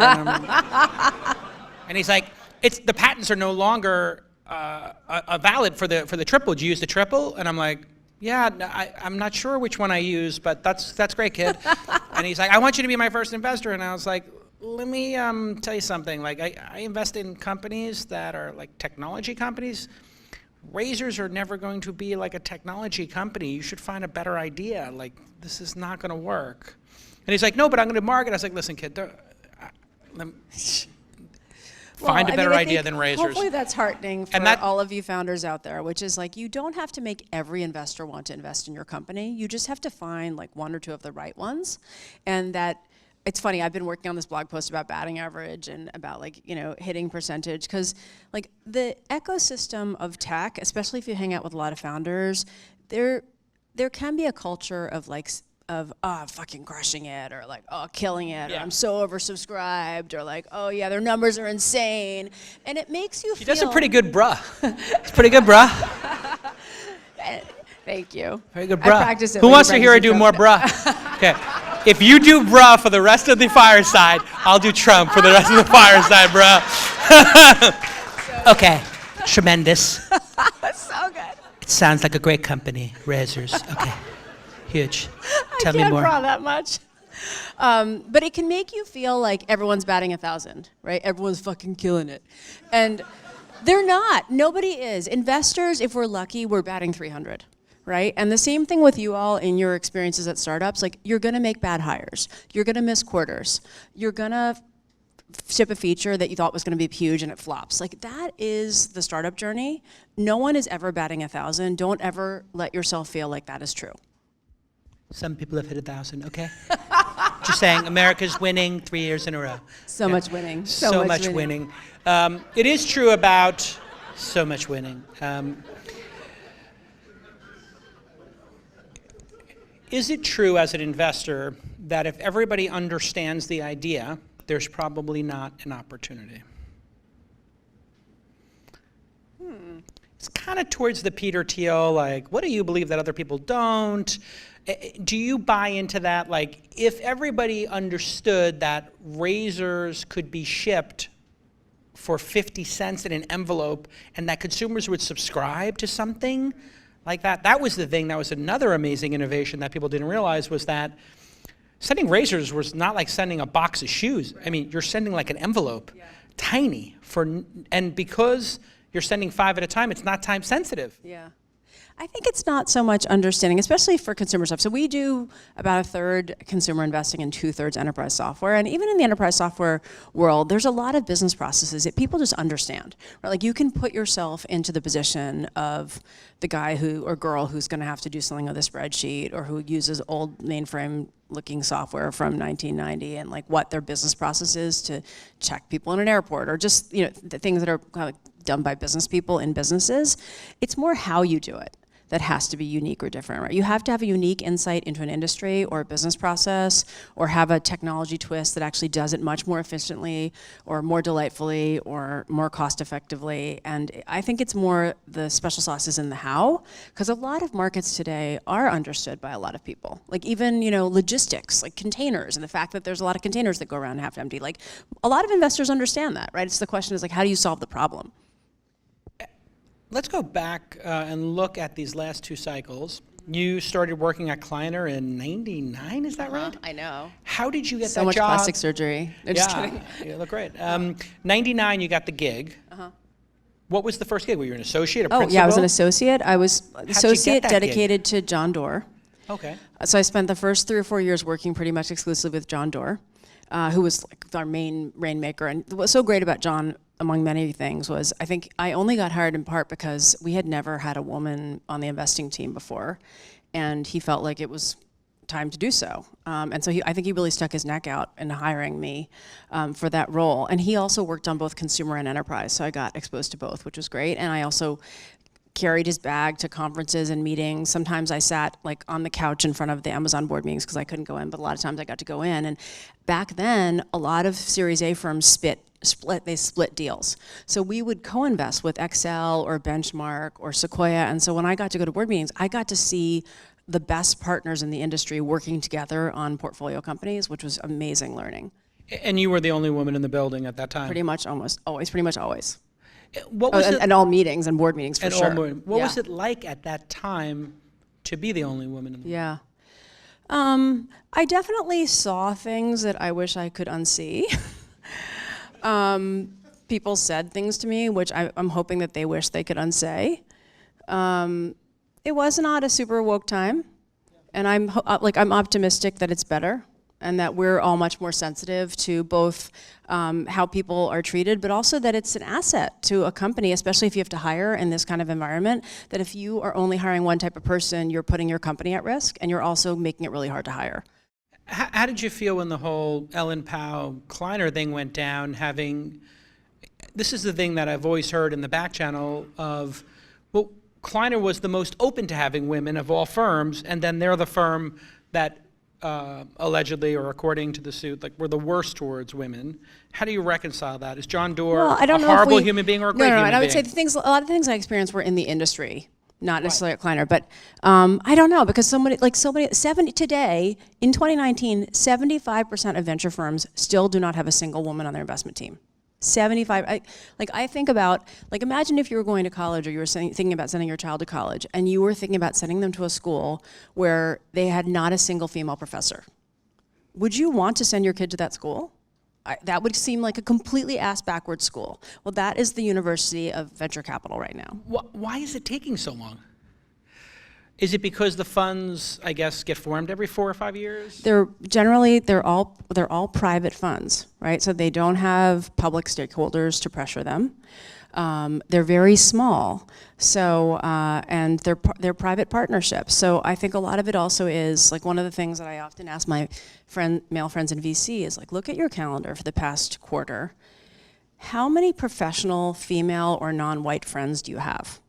And he's like, the patents are no longer valid for the triple. Do you use the triple? And I'm like, yeah, no, I'm not sure which one I use, but that's great, kid. And he's like, I want you to be my first investor. And I was like, let me tell you something. Like, I invest in companies that are like technology companies. Razors are never going to be like a technology company. You should find a better idea. Like, this is not going to work. And he's like, no, but I'm going to market. I was like, listen, kid, find a better idea than razors. Hopefully that's heartening for And all of you founders out there, which is like, you don't have to make every investor want to invest in your company. You just have to find like one or two of the right ones. And that, it's funny, I've been working on this blog post about batting average and about hitting percentage, because like the ecosystem of tech, especially if you hang out with a lot of founders, there can be a culture of fucking crushing it, or like, oh, killing it, or I'm so oversubscribed, or like, oh yeah, their numbers are insane. And it makes you feel... He does a pretty good bruh. It's pretty good bruh. Thank you. Very good I bruh. practice it. Who wants to hear her do more bruh? Okay. If you do bruh for the rest of the fireside, I'll do Trump for the rest of the fireside, bruh. Okay. Tremendous. So good. It sounds like a great company, razors. Okay. Huge. Tell me more. I can't draw that much. But it can make you feel like everyone's batting 1,000, right? Everyone's fucking killing it. And they're not. Nobody is. Investors, if we're lucky, we're batting 300. Right? And the same thing with you all in your experiences at startups. Like, you're going to make bad hires. You're going to miss quarters. You're going to ship a feature that you thought was going to be huge and it flops. Like, that is the startup journey. No one is ever batting 1,000. Don't ever let yourself feel like that is true. Some people have hit 1,000, okay? Just saying, America's winning 3 years in a row. So much winning. So much winning. It is true about so much winning. Is it true as an investor that if everybody understands the idea, there's probably not an opportunity? It's kind of towards the Peter Thiel, like, what do you believe that other people don't? Do you buy into that? Like, if everybody understood that razors could be shipped for 50 cents in an envelope and that consumers would subscribe to something like that, that was the thing. That was another amazing innovation that people didn't realize, was that sending razors was not like sending a box of shoes. I mean, you're sending like an envelope, tiny, and because you're sending 5 at a time, it's not time sensitive. Yeah. I think it's not so much understanding, especially for consumer stuff. So we do about 1/3 consumer investing and 2/3 enterprise software. And even in the enterprise software world, there's a lot of business processes that people just understand. Right? Like, you can put yourself into the position of the guy or girl who's going to have to do something with a spreadsheet, or who uses old mainframe looking software from 1990, and like what their business process is to check people in an airport, or just the things that are kind of done by business people in businesses. It's more how you do it. that has to be unique or different, right? You have to have a unique insight into an industry or a business process, or have a technology twist that actually does it much more efficiently or more delightfully or more cost effectively. And I think it's more the special sauce is in the how, because a lot of markets today are understood by a lot of people. Like even, logistics, like containers, and the fact that there's a lot of containers that go around half empty. Like a lot of investors understand that, right? It's the question is like, how do you solve the problem? Let's go back and look at these last two cycles. You started working at Kleiner in '99, is that right? I know. How did you get So that much job? plastic surgery. No, just kidding. You look great. '99, you got the gig. What was the first gig? Were you an associate, a principal? Yeah, I was an associate. I was associate that gig? dedicated to John Doerr. Okay. So I spent the first 3 or 4 years working pretty much exclusively with John Doerr, who was like our main rainmaker. And what's so great about John, among many things, was I think I only got hired in part because we had never had a woman on the investing team before, and he felt like it was time to do so. And so I think he really stuck his neck out in hiring me for that role. And he also worked on both consumer and enterprise, so I got exposed to both, which was great. And I also carried his bag to conferences and meetings. Sometimes I sat like on the couch in front of the Amazon board meetings because I couldn't go in, but a lot of times I got to go in. And back then, a lot of Series A firms split deals. So we would co-invest with Excel or Benchmark or Sequoia. And so when I got to go to board meetings, I got to see the best partners in the industry working together on portfolio companies, which was amazing learning. And you were the only woman in the building at that time? Pretty much always. What was it? And all meetings and board meetings for And sure. what was it like at that time to be the only woman in the Yeah. I definitely saw things that I wish I could unsee. People said things to me, which I'm hoping that they wish they could unsay. It was not a super woke time, and I'm optimistic that it's better, and that we're all much more sensitive to both how people are treated, but also that it's an asset to a company, especially if you have to hire in this kind of environment, that if you are only hiring one type of person, you're putting your company at risk, and you're also making it really hard to hire. How did you feel when the whole Ellen Powell Kleiner thing went down, this is the thing that I've always heard in the back channel of, well, Kleiner was the most open to having women of all firms, and then they're the firm that allegedly, or according to the suit, like were the worst towards women. How do you reconcile that? Is John Doerr a horrible human being or a great human being? No, I would say a lot of the things I experienced were in the industry, not necessarily at Kleiner, but I don't know, because today, in 2019, 75% of venture firms still do not have a single woman on their investment team. 75, I think about, imagine if you were going to college, or you were thinking about sending your child to college, and you were thinking about sending them to a school where they had not a single female professor. Would you want to send your kid to that school? That would seem like a completely ass-backwards school. Well, that is the University of Venture Capital right now. Why is it taking so long? Is it because the funds, I guess, get formed every 4 or 5 years? They're all private funds, right? So they don't have public stakeholders to pressure them. They're very small, so and they're private partnerships. So I think a lot of it also is like one of the things that I often ask my male friends in VC is like, look at your calendar for the past quarter. How many professional female or non-white friends do you have?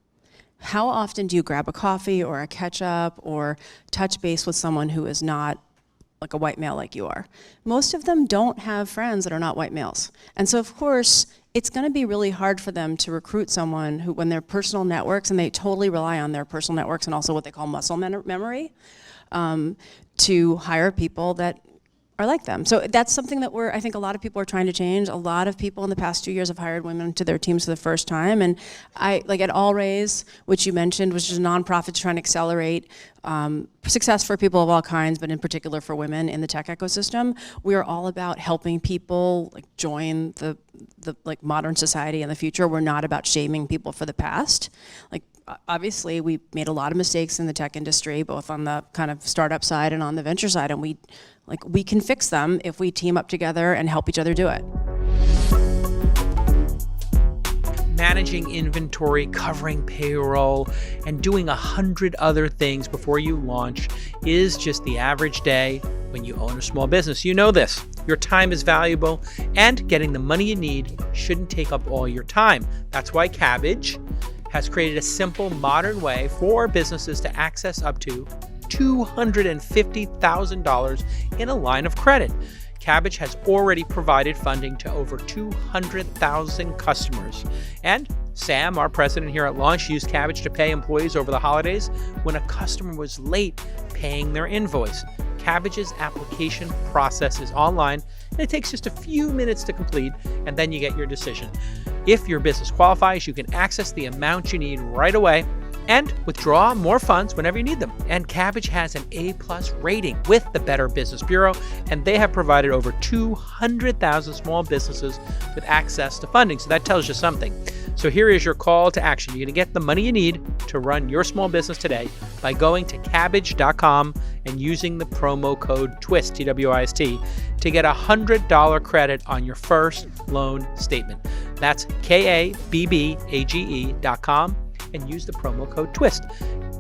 How often do you grab a coffee or a catch-up or touch base with someone who is not like a white male like you are? Most of them don't have friends that are not white males. And so, of course, it's going to be really hard for them to recruit someone who, when their personal networks, and they totally rely on their personal networks and also what they call muscle memory, to hire people that are like them. So that's something that I think a lot of people are trying to change. A lot of people in the past 2 years have hired women to their teams for the first time. And at All Raise, which you mentioned, which is a nonprofit trying to accelerate success for people of all kinds, but in particular for women in the tech ecosystem. We are all about helping people join the modern society in the future. We're not about shaming people for the past. Obviously, we made a lot of mistakes in the tech industry, both on the kind of startup side and on the venture side, and we can fix them if we team up together and help each other do it. Managing inventory, covering payroll, and doing 100 other things before you launch is just the average day when you own a small business. You know this. Your time is valuable, and getting the money you need shouldn't take up all your time. That's why Cabbage has created a simple, modern way for businesses to access up to $250,000 in a line of credit. Kabbage has already provided funding to over 200,000 customers. And Sam, our president here at Launch, used Kabbage to pay employees over the holidays when a customer was late paying their invoice. Kabbage's application process is online, and it takes just a few minutes to complete, and then you get your decision. If your business qualifies, you can access the amount you need right away and withdraw more funds whenever you need them. And Kabbage has an A+ rating with the Better Business Bureau, and they have provided over 200,000 small businesses with access to funding. So that tells you something. So here is your call to action. You're going to get the money you need to run your small business today by going to Kabbage.com and using the promo code TWIST, T-W-I-S-T, to get a $100 credit on your first loan statement. That's Kabbage.com and use the promo code TWIST.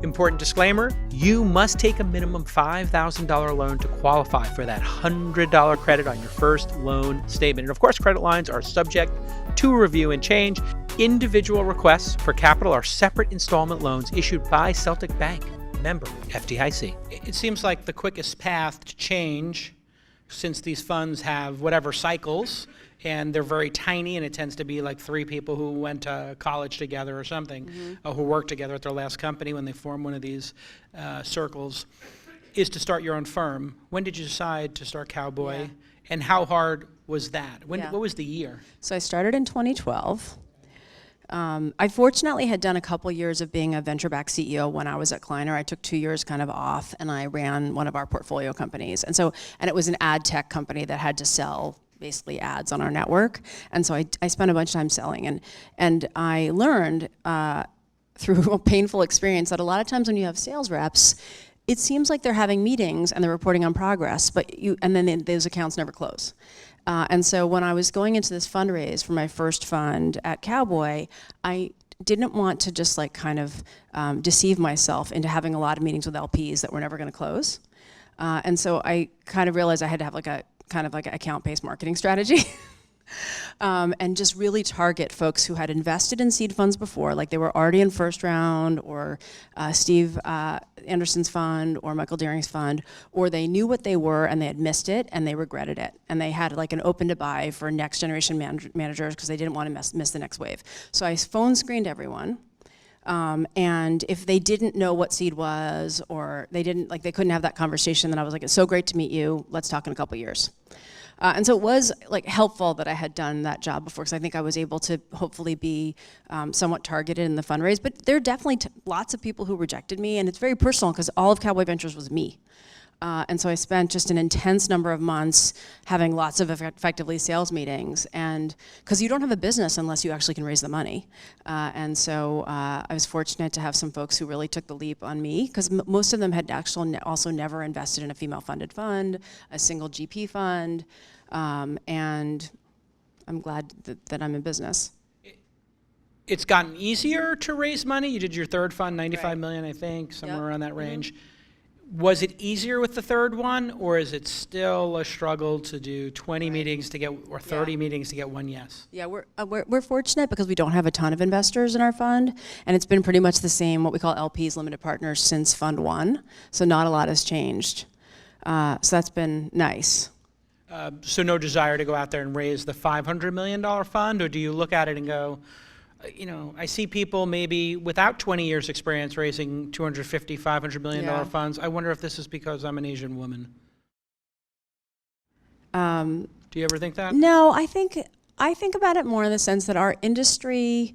Important disclaimer, you must take a minimum $5,000 loan to qualify for that $100 credit on your first loan statement. And of course, credit lines are subject to review and change. Individual requests for capital are separate installment loans issued by Celtic Bank, member FDIC. It seems like the quickest path to change, since these funds have whatever cycles, and they're very tiny, and it tends to be like three people who went to college together or something, who worked together at their last company when they form one of these circles, is to start your own firm. When did you decide to start Cowboy, Yeah. and how hard was that? Yeah. What was the year? So I started in 2012. I fortunately had done a couple years of being a venture-backed CEO when I was at Kleiner. I took 2 years kind of off, and I ran one of our portfolio companies. And it was an ad tech company that had to sell basically ads on our network. And so I spent a bunch of time selling. And I learned through a painful experience that a lot of times when you have sales reps, it seems like they're having meetings and they're reporting on progress, and then those accounts never close. And so when I was going into this fundraise for my first fund at Cowboy, I didn't want to just like kind of deceive myself into having a lot of meetings with LPs that were never going to close. And so I kind of realized I had to have like a kind of like an account-based marketing strategy. And just really target folks who had invested in seed funds before, like they were already in first round, or Steve Anderson's fund, or Michael Deering's fund, or they knew what they were and they had missed it and they regretted it. And they had like an open to buy for next generation managers because they didn't want to miss the next wave. So I phone screened everyone. And if they didn't know what seed was, or they couldn't have that conversation, then I was like, it's so great to meet you. Let's talk in a couple years. And so it was like helpful that I had done that job before, because I think I was able to hopefully be somewhat targeted in the fundraise. But there are definitely lots of people who rejected me, and it's very personal because all of Cowboy Ventures was me. And so I spent just an intense number of months having lots of effectively sales meetings, and because you don't have a business unless you actually can raise the money. And so I was fortunate to have some folks who really took the leap on me, because most of them had actually also never invested in a female-funded fund, a single GP fund, and I'm glad that I'm in business. It's gotten easier to raise money. You did your third fund, 95 million, I think, somewhere Yep. around that range. Was it easier with the third one, or is it still a struggle to do 20 meetings to get, or 30 meetings to get one yes? Yeah, we're fortunate because we don't have a ton of investors in our fund, and it's been pretty much the same, what we call LPs, limited partners, since Fund 1. So not a lot has changed. So that's been nice. So no desire to go out there and raise the $500 million fund, or do you look at it and go, you know, I see people maybe without 20 years experience raising $250, $500 million funds. I wonder if this is because I'm an Asian woman. Do you ever think that? No, I think about it more in the sense that our industry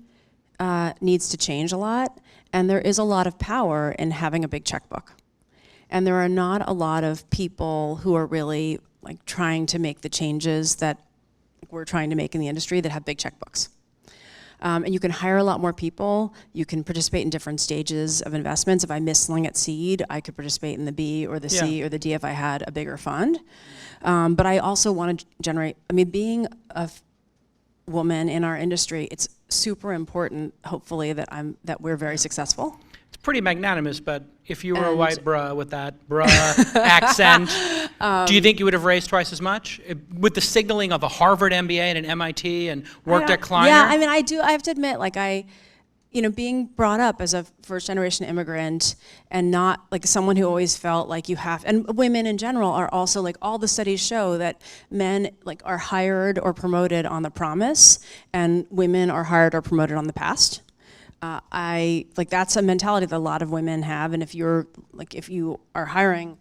needs to change a lot, and there is a lot of power in having a big checkbook. And there are not a lot of people who are really like trying to make the changes that we're trying to make in the industry that have big checkbooks. And you can hire a lot more people. You can participate in different stages of investments. If I missed selling at seed, I could participate in the B or the C or the D if I had a bigger fund. But I also want to generate, being a woman in our industry, it's super important, hopefully, that we're very successful. It's pretty magnanimous, but if you were a white bruh with that bruh accent, do you think you would have raised twice as much? With the signaling of a Harvard MBA and an MIT and worked at Kleiner? Yeah, I have to admit, like being brought up as a first-generation immigrant and not like someone who always felt like you have, and women in general are also like, all the studies show that men like are hired or promoted on the promise, and women are hired or promoted on the past. That's a mentality that a lot of women have, and if you are hiring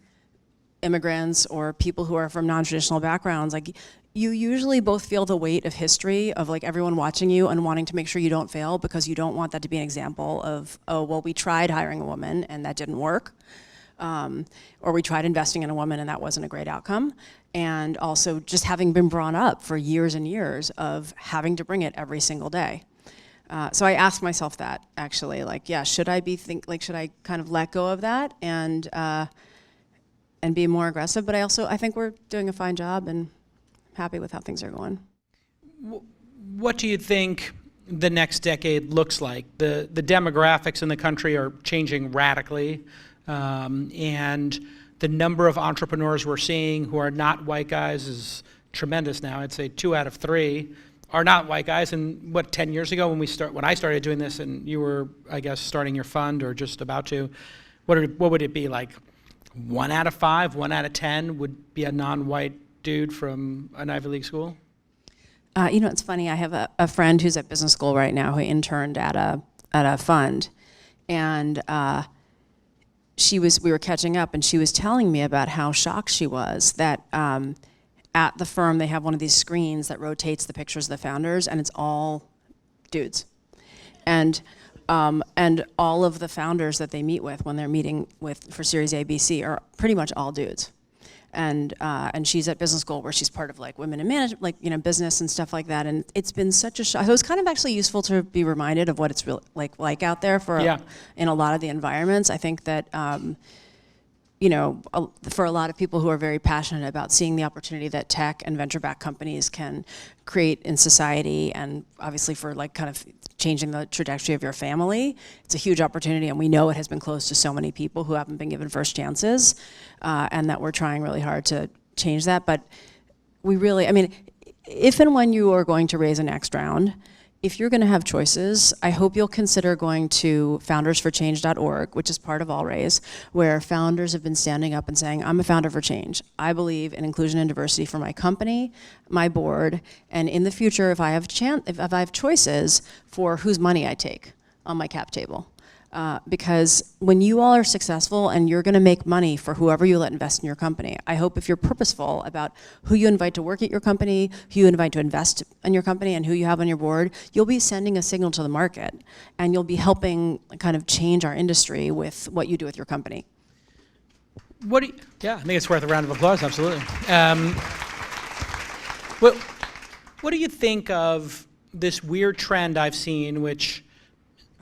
immigrants or people who are from non-traditional backgrounds, like you usually both feel the weight of history of like everyone watching you and wanting to make sure you don't fail, because you don't want that to be an example of, oh, well, we tried hiring a woman and that didn't work. Or we tried investing in a woman and that wasn't a great outcome. And also just having been brought up for years and years of having to bring it every single day. So I asked myself that actually, like, yeah, should I kind of let go of that and be more aggressive? But I think we're doing a fine job and happy with how things are going. What do you think the next decade looks like? The demographics in the country are changing radically, and the number of entrepreneurs we're seeing who are not white guys is tremendous now. I'd say 2 out of 3 are not white guys. And 10 years ago when I started doing this, and you were, I guess, starting your fund or just about to, what would it be like? 1 out of 5, 1 out of 10 would be a non-white dude from an Ivy League school? It's funny. I have a friend who's at business school right now who interned at a fund, and we were catching up, and she was telling me about how shocked she was that at the firm they have one of these screens that rotates the pictures of the founders, and it's all dudes, and all of the founders that they meet with when they're meeting for Series A, B, C are pretty much all dudes. And she's at business school where she's part of like women in management, business and stuff like that. And it's been such a shock. So it's kind of actually useful to be reminded of what it's really like out there in a lot of the environments. I think that, for a lot of people who are very passionate about seeing the opportunity that tech and venture-backed companies can create in society, and obviously for like kind of changing the trajectory of your family, it's a huge opportunity, and we know it has been closed to so many people who haven't been given first chances, and that we're trying really hard to change that. But we really, if and when you are going to raise a next round, if you're going to have choices, I hope you'll consider going to foundersforchange.org, which is part of All Raise, where founders have been standing up and saying, I'm a founder for change. I believe in inclusion and diversity for my company, my board, and in the future, if I have choices for whose money I take on my cap table. Because when you all are successful and you're going to make money for whoever you let invest in your company, I hope if you're purposeful about who you invite to work at your company, who you invite to invest in your company, and who you have on your board, you'll be sending a signal to the market, and you'll be helping kind of change our industry with what you do with your company. I think it's worth a round of applause, absolutely. What do you think of this weird trend I've seen, which...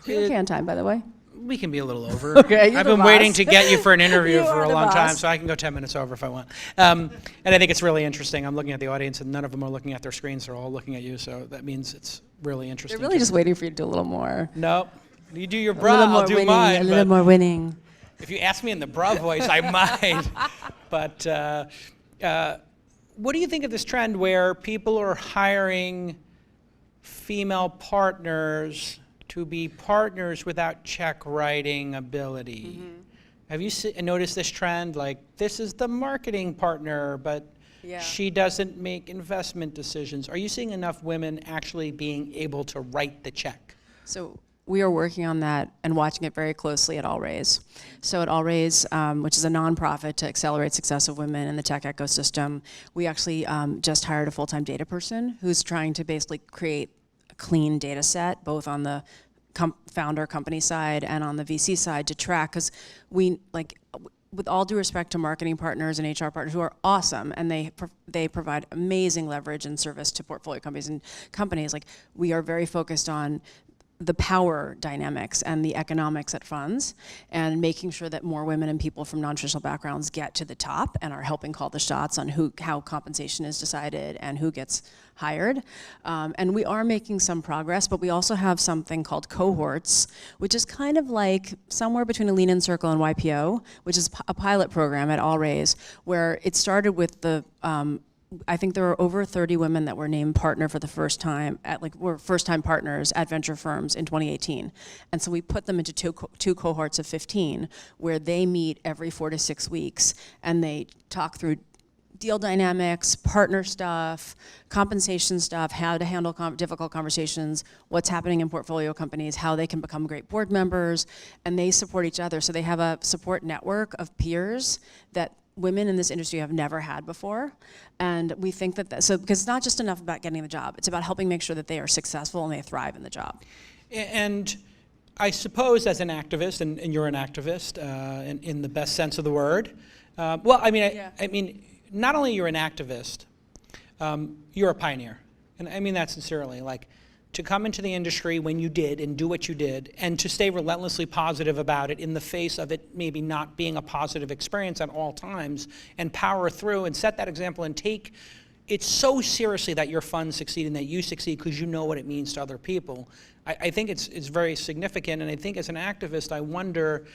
You're okay on time, by the way. We can be a little over. Okay, I've been waiting to get you for an interview for a long time, boss. so I can go 10 minutes over if I want. And I think it's really interesting. I'm looking at the audience, and none of them are looking at their screens. They're all looking at you, so that means it's really interesting. They're really just waiting for you to do a little more. No, you do your bra, I'll do mine. A little more winning. If you ask me in the bra voice, I might. But what do you think of this trend where people are hiring female partners to be partners without check writing ability? Mm-hmm. Have you noticed this trend? Like, this is the marketing partner, but she doesn't make investment decisions. Are you seeing enough women actually being able to write the check? So we are working on that and watching it very closely at All Raise. So at All Raise, which is a nonprofit to accelerate success of women in the tech ecosystem, we actually just hired a full-time data person who's trying to basically create clean data set, both on the founder company side and on the VC side, to track, because we, like, with all due respect to marketing partners and HR partners who are awesome, and they provide amazing leverage and service to portfolio companies, like, we are very focused on the power dynamics and the economics at funds, and making sure that more women and people from non-traditional backgrounds get to the top and are helping call the shots on how compensation is decided and who gets hired. And we are making some progress, but we also have something called cohorts, which is kind of like somewhere between a lean-in circle and YPO, which is a pilot program at All Raise, where it started with the I think there were over 30 women that were named partner for the first time were first-time partners at venture firms in 2018. And so we put them into two cohorts of 15 where they meet every 4 to 6 weeks and they talk through deal dynamics, partner stuff, compensation stuff, how to handle difficult conversations, what's happening in portfolio companies, how they can become great board members, and they support each other. So they have a support network of peers that women in this industry have never had before. And we think that, because it's not just enough about getting the job, it's about helping make sure that they are successful and they thrive in the job. And I suppose as an activist, and you're an activist in the best sense of the word, I mean, not only you're an activist, you're a pioneer. And I mean that sincerely. Like, to come into the industry when you did and do what you did, and to stay relentlessly positive about it in the face of it maybe not being a positive experience at all times, and power through and set that example and take it so seriously that your funds succeed and that you succeed because you know what it means to other people. I think it's very significant, and I think as an activist, I wonder,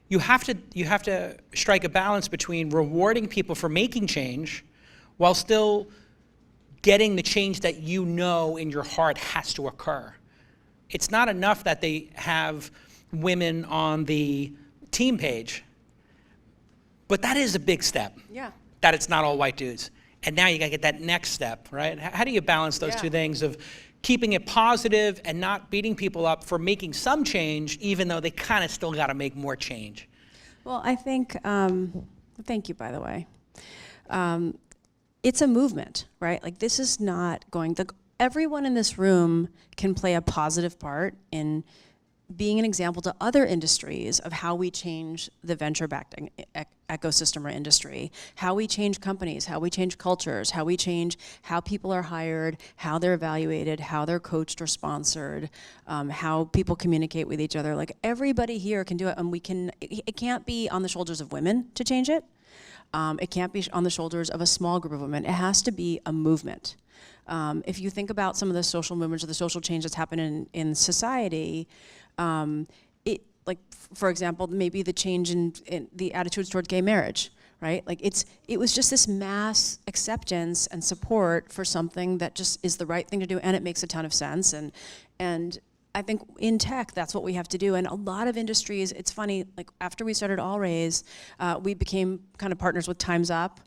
you have to strike a balance between rewarding people for making change while still getting the change that you know in your heart has to occur. It's not enough that they have women on the team page, but that is a big step. Yeah. That it's not all white dudes. And now you gotta get that next step, right? How do you balance those two things of keeping it positive and not beating people up for making some change, even though they kind of still gotta make more change? Well, I think, thank you, by the way. It's a movement, right? Like, this is not everyone in this room can play a positive part in being an example to other industries of how we change the venture-backed ecosystem or industry, how we change companies, how we change cultures, how we change how people are hired, how they're evaluated, how they're coached or sponsored, how people communicate with each other. Like, everybody here can do it, and it can't be on the shoulders of women to change it. It can't be on the shoulders of a small group of women. It has to be a movement. If you think about some of the social movements or the social change that's happened in society, for example, maybe the change in the attitudes towards gay marriage, right? Like, it was just this mass acceptance and support for something that just is the right thing to do, and it makes a ton of sense. And I think in tech, that's what we have to do. And a lot of industries, it's funny, like, after we started All Raise, we became kind of partners with Time's Up,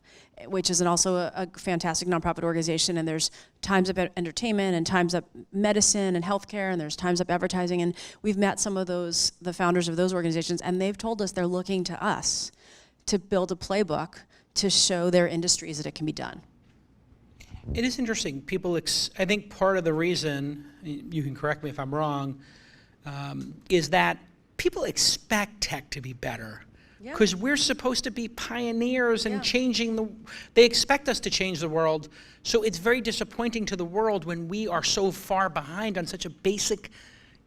which is also a fantastic nonprofit organization. And there's Time's Up Entertainment and Time's Up Medicine and Healthcare, and there's Time's Up Advertising. And we've met some of the founders of those organizations, and they've told us they're looking to us to build a playbook to show their industries that it can be done. It is interesting. People, I think part of the reason, you can correct me if I'm wrong, is that people expect tech to be better. Because we're supposed to be pioneers and they expect us to change the world. So it's very disappointing to the world when we are so far behind on such a basic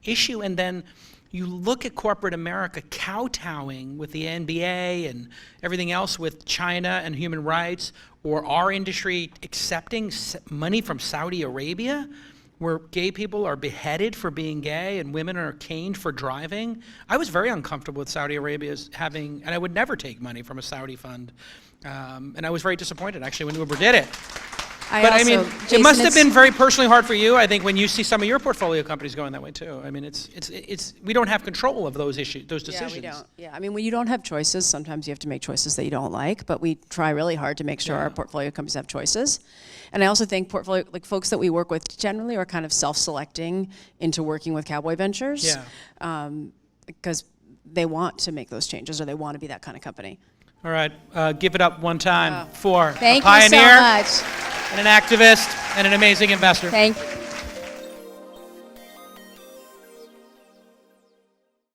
issue. And then you look at corporate America kowtowing with the NBA and everything else with China and human rights, or our industry accepting money from Saudi Arabia, where gay people are beheaded for being gay and women are caned for driving. I was very uncomfortable with Saudi Arabia's and I would never take money from a Saudi fund. And I was very disappointed, actually, when Uber did it. I mean, it must have been very personally hard for you, I think, when you see some of your portfolio companies going that way too. I mean, we don't have control of those issues, those decisions. Yeah, we don't. Yeah, I mean, when you don't have choices, sometimes you have to make choices that you don't like, but we try really hard to make sure our portfolio companies have choices. And I also think folks that we work with generally are kind of self-selecting into working with Cowboy Ventures, because they want to make those changes or they want to be that kind of company. All right, give it up one time for Thank a pioneer. you so much. And an activist, and an amazing investor. Thank you.